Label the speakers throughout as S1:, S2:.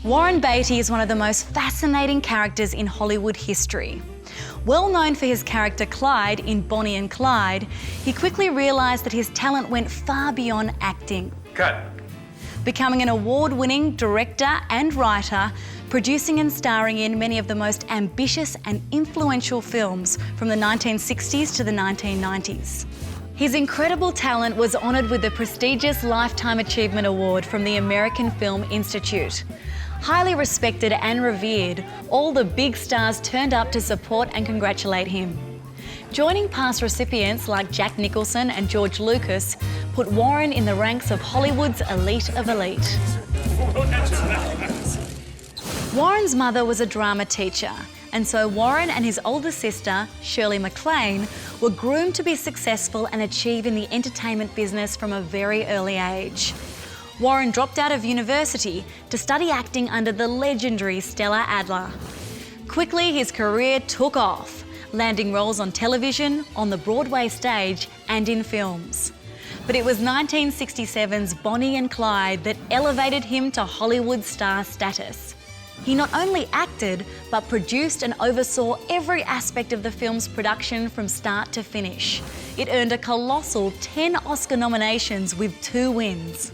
S1: Warren Beatty is one of the most fascinating characters in Hollywood history. Well known for his character Clyde in Bonnie and Clyde, he quickly realised that his talent went far beyond acting.
S2: Cut.
S1: Becoming an award-winning director and writer, producing and starring in many of the most ambitious and influential films from the 1960s to the 1990s. His incredible talent was honoured with the prestigious Lifetime Achievement Award from the American Film Institute. Highly respected and revered, all the big stars turned up to support and congratulate him. Joining past recipients like Jack Nicholson and George Lucas put Warren in the ranks of Hollywood's elite of elite. Warren's mother was a drama teacher, and so Warren and his older sister, Shirley MacLaine, were groomed to be successful and achieve in the entertainment business from a very early age. Warren dropped out of university to study acting under the legendary Stella Adler. Quickly, his career took off, landing roles on television, on the Broadway stage, and in films. But it was 1967's Bonnie and Clyde that elevated him to Hollywood star status. He not only acted, but produced and oversaw every aspect of the film's production from start to finish. It earned a colossal 10 Oscar nominations with 2 wins.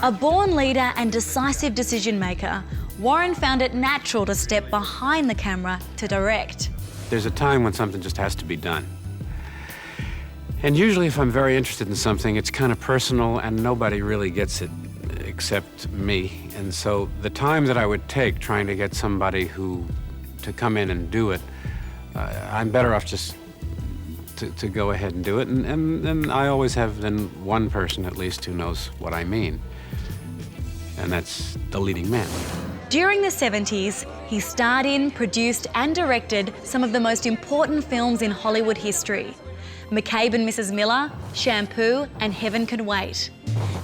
S1: A born leader and decisive decision-maker, Warren found it natural to step behind the camera to direct.
S2: There's a time when something just has to be done. And usually if I'm very interested in something, it's kind of personal and nobody really gets it except me. And so the time that I would take trying to get somebody to come in and do it, I'm better off just to go ahead and do it. And I always have then one person at least who knows what I mean. And that's the leading man.
S1: During the 70s, he starred in, produced and directed some of the most important films in Hollywood history. McCabe and Mrs. Miller, Shampoo and Heaven Can Wait.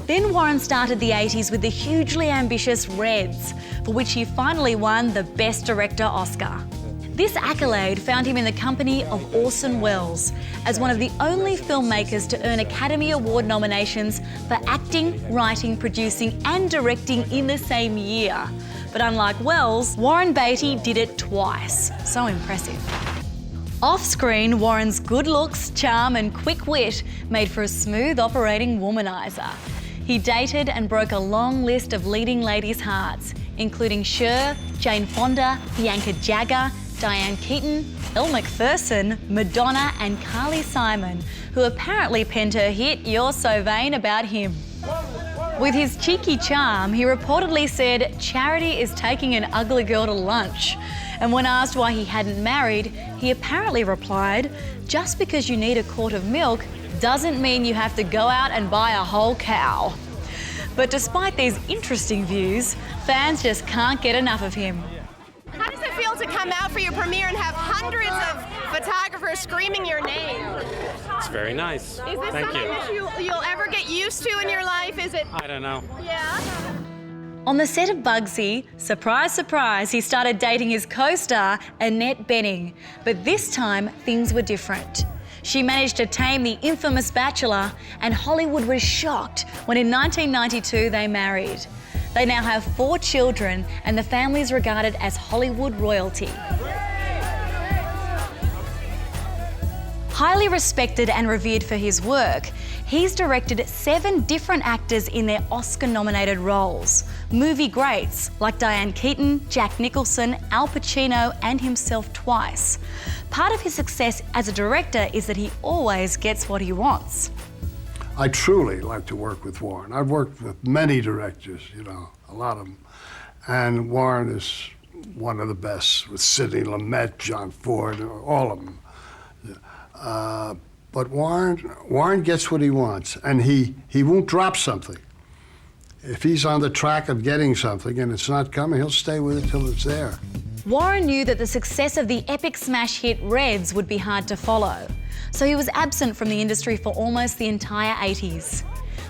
S1: Then Warren started the 80s with the hugely ambitious Reds, for which he finally won the Best Director Oscar. This accolade found him in the company of Orson Welles as one of the only filmmakers to earn Academy Award nominations for acting, writing, producing and directing in the same year. But unlike Welles, Warren Beatty did it twice. So impressive. Off-screen, Warren's good looks, charm and quick wit made for a smooth operating womanizer. He dated and broke a long list of leading ladies' hearts, including Cher, Jane Fonda, Bianca Jagger, Diane Keaton, Elle Macpherson, Madonna and Carly Simon, who apparently penned her hit You're So Vain about him. With his cheeky charm, he reportedly said charity is taking an ugly girl to lunch. And when asked why he hadn't married, he apparently replied, just because you need a quart of milk doesn't mean you have to go out and buy a whole cow. But despite these interesting views, fans just can't get enough of him.
S3: How does it feel to come out for your premiere and have hundreds of photographers screaming your name?
S4: It's very nice.
S3: Is this
S4: Thank
S3: something
S4: you.
S3: that you'll ever get used to in your life? Is it?
S4: I don't know.
S3: Yeah.
S1: On the set of Bugsy, surprise, surprise, he started dating his co-star, Annette Bening. But this time, things were different. She managed to tame the infamous Bachelor, and Hollywood was shocked when in 1992 they married. They now have 4 children, and the family is regarded as Hollywood royalty. Highly respected and revered for his work, he's directed 7 different actors in their Oscar-nominated roles. Movie greats like Diane Keaton, Jack Nicholson, Al Pacino and himself twice. Part of his success as a director is that he always gets what he wants.
S5: I truly like to work with Warren. I've worked with many directors, you know, a lot of them. And Warren is one of the best, with Sidney Lumet, John Ford, all of them. But Warren gets what he wants, and he won't drop something. If he's on the track of getting something and it's not coming, he'll stay with it till it's there.
S1: Warren knew that the success of the epic smash hit Reds would be hard to follow, so he was absent from the industry for almost the entire 80s.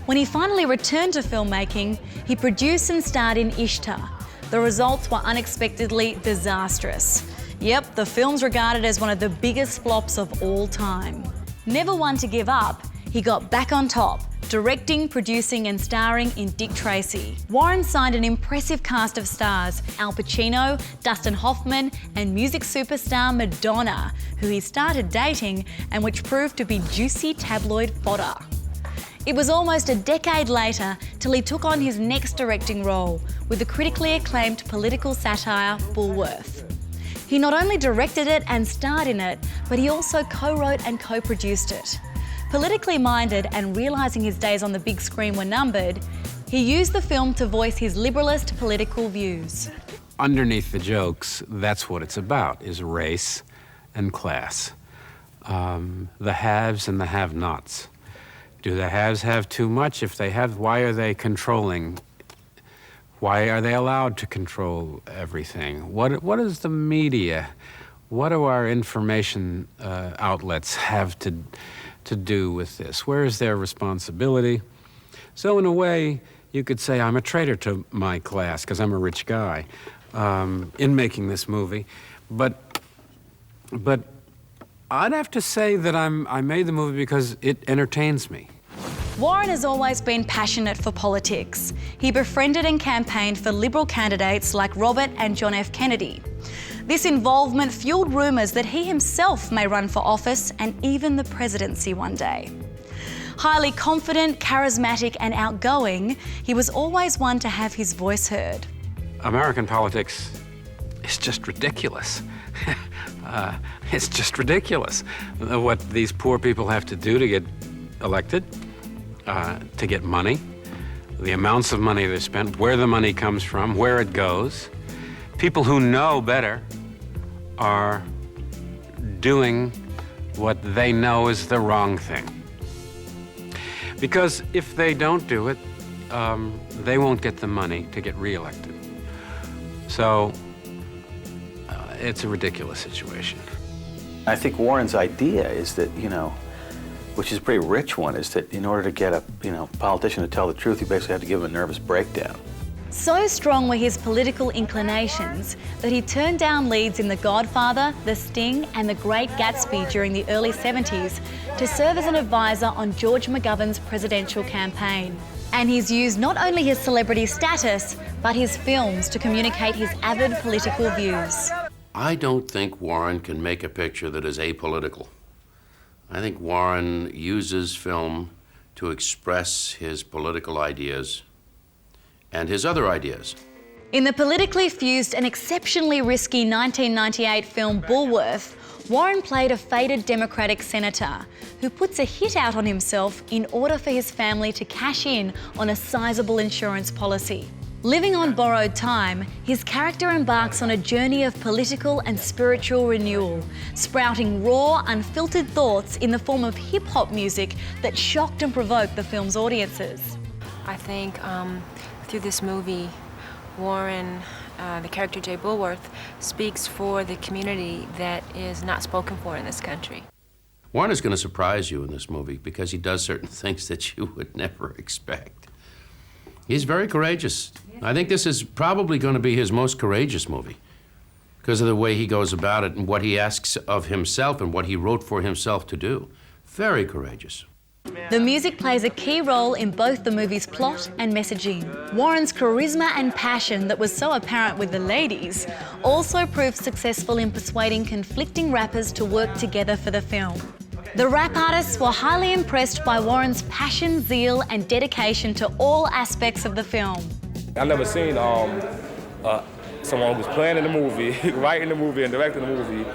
S1: When he finally returned to filmmaking, he produced and starred in Ishtar. The results were unexpectedly disastrous. Yep, the film's regarded as one of the biggest flops of all time. Never one to give up, he got back on top, directing, producing and starring in Dick Tracy. Warren signed an impressive cast of stars: Al Pacino, Dustin Hoffman and music superstar Madonna, who he started dating and which proved to be juicy tabloid fodder. It was almost a decade later till he took on his next directing role with the critically acclaimed political satire Bulworth. He not only directed it and starred in it, but he also co-wrote and co-produced it. Politically minded and realising his days on the big screen were numbered, he used the film to voice his liberalist political views.
S2: Underneath the jokes, that's what it's about, is race and class. The haves and the have-nots. Do the haves have too much? If they have, why are they controlling? Why are they allowed to control everything? What is the media? What do our information outlets have to do with this? Where is their responsibility? So in a way, you could say I'm a traitor to my class because I'm a rich guy in making this movie. But I'd have to say that I made the movie because it entertains me.
S1: Warren has always been passionate for politics. He befriended and campaigned for Liberal candidates like Robert and John F. Kennedy. This involvement fueled rumours that he himself may run for office and even the presidency one day. Highly confident, charismatic and outgoing, he was always one to have his voice heard.
S2: American politics is just ridiculous. It's just ridiculous what these poor people have to do to get elected, to get money, the amounts of money they spent, where the money comes from, where it goes. People who know better are doing what they know is the wrong thing. Because if they don't do it, they won't get the money to get reelected. So it's a ridiculous situation.
S6: I think Warren's idea is that, which is a pretty rich one, is that in order to get a, politician to tell the truth, you basically have to give him a nervous breakdown.
S1: So strong were his political inclinations that he turned down leads in The Godfather, The Sting and The Great Gatsby during the early 70s to serve as an advisor on George McGovern's presidential campaign. And he's used not only his celebrity status, but his films to communicate his avid political views.
S7: I don't think Warren can make a picture that is apolitical. I think Warren uses film to express his political ideas and his other ideas.
S1: In the politically fused and exceptionally risky 1998 film Bulworth, Warren played a faded Democratic senator who puts a hit out on himself in order for his family to cash in on a sizable insurance policy. Living on borrowed time, his character embarks on a journey of political and spiritual renewal, sprouting raw, unfiltered thoughts in the form of hip-hop music that shocked and provoked the film's audiences.
S8: I think through this movie, Warren, the character Jay Bulworth, speaks for the community that is not spoken for in this country.
S7: Warren is going to surprise you in this movie because he does certain things that you would never expect. He's very courageous. I think this is probably going to be his most courageous movie because of the way he goes about it and what he asks of himself and what he wrote for himself to do. Very courageous.
S1: The music plays a key role in both the movie's plot and messaging. Warren's charisma and passion that was so apparent with the ladies also proved successful in persuading conflicting rappers to work together for the film. The rap artists were highly impressed by Warren's passion, zeal and dedication to all aspects of the film.
S9: I've never seen someone who's playing in the movie, writing the movie and directing the movie,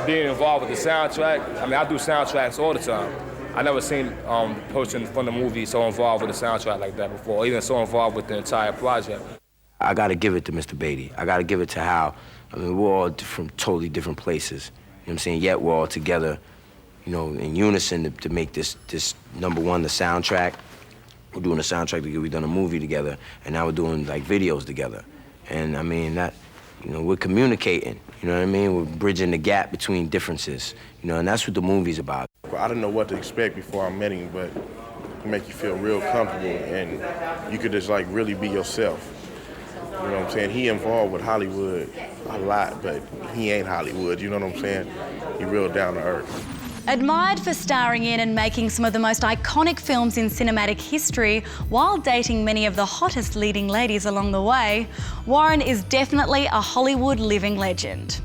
S9: being involved with the soundtrack. I mean, I do soundtracks all the time. I never seen a person from the movie so involved with the soundtrack like that before, even so involved with the entire project.
S10: I gotta give it to Mr. Beatty. I gotta give it to how, we're all from totally different places, you know what I'm saying? Yet we're all together, in unison to make this number one, the soundtrack. We're doing a soundtrack together, we've done a movie together, and now we're doing like videos together. And I mean, that, we're communicating, you know what I mean? We're bridging the gap between differences, and that's what the movie's about.
S11: I didn't know what to expect before I met him, but it make you feel real comfortable and you could just really be yourself. You know what I'm saying? He involved with Hollywood a lot, but he ain't Hollywood, you know what I'm saying? He real down to earth.
S1: Admired for starring in and making some of the most iconic films in cinematic history while dating many of the hottest leading ladies along the way, Warren is definitely a Hollywood living legend.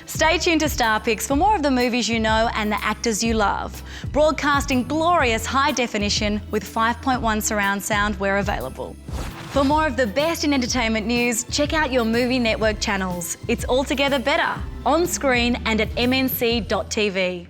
S1: Stay tuned to Star Picks for more of the movies you know and the actors you love. Broadcasting glorious high definition with 5.1 surround sound where available. For more of the best in entertainment news, check out your movie network channels. It's altogether better, on screen and at mnc.tv.